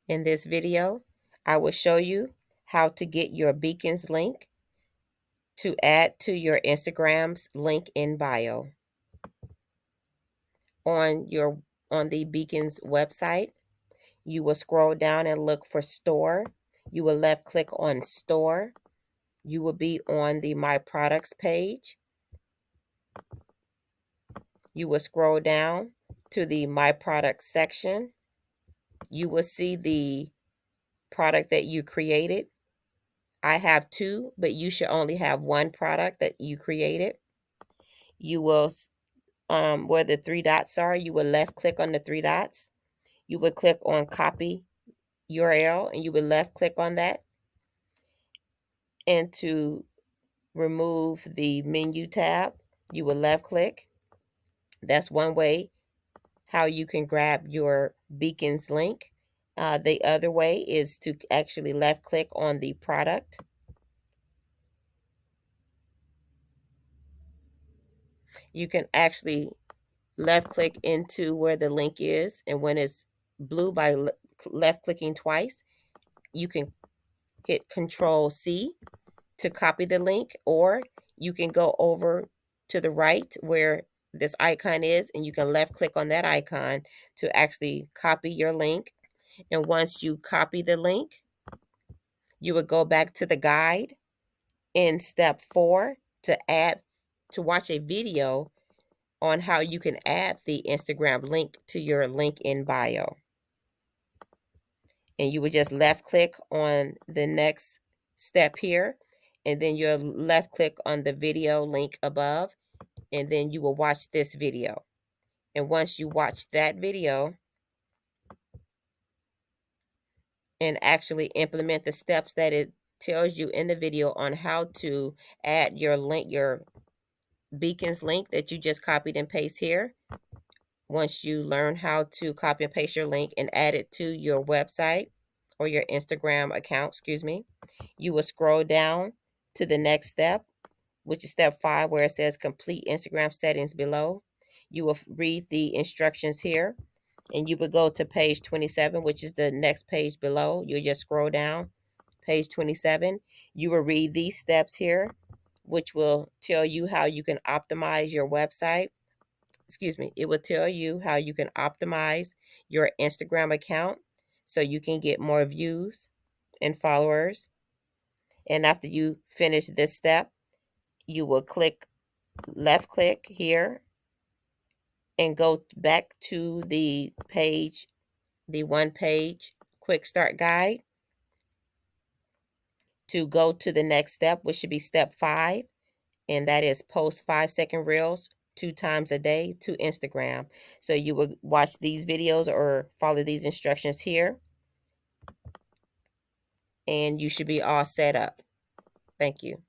In this video, I will show you how to get your beacons link to add to your Instagram's link in bio. On the beacons website, you will scroll down and look for store. You will left click on store. You will be on the My Products page. You will scroll down to the My Products section. You will see the product that you created. I have two, but you should only have one product that you created. You will, where the three dots are, you will left click on the three dots. You will click on copy URL and you will left click on that. And to remove the menu tab, you will left click. That's one way how you can grab your beacons link. The other way is to actually left click on the product. You can actually left click into where the link is, and when it's blue by left clicking twice, you can hit Control C to copy the link, or you can go over to the right where this icon is and you can left click on that icon to actually copy your link. And once you copy the link, you would go back to the guide in step 4 to watch a video on how you can add the Instagram link to your link in bio. And you would just left click on the next step here, and then you'll left click on the video link above, and then you will watch this video. And once you watch that video and actually implement the steps that it tells you in the video on how to add your link, your beacons link that you just copied and paste here. Once you learn how to copy and paste your link and add it to your website or your Instagram account, you will scroll down to the next step, which is step 5, where it says complete Instagram settings below. You will read the instructions here, and you will go to page 27, which is the next page below. You'll just scroll down, page 27. You will read these steps here, which will tell you how you can optimize your website. It will tell you how you can optimize your Instagram account so you can get more views and followers. And after you finish this step, you will left click here and go back to the page, the one page quick start guide, to go to the next step, which should be step 5. And that is post 5-second reels 2 times a day to Instagram. So you will watch these videos or follow these instructions here, and you should be all set up. Thank you.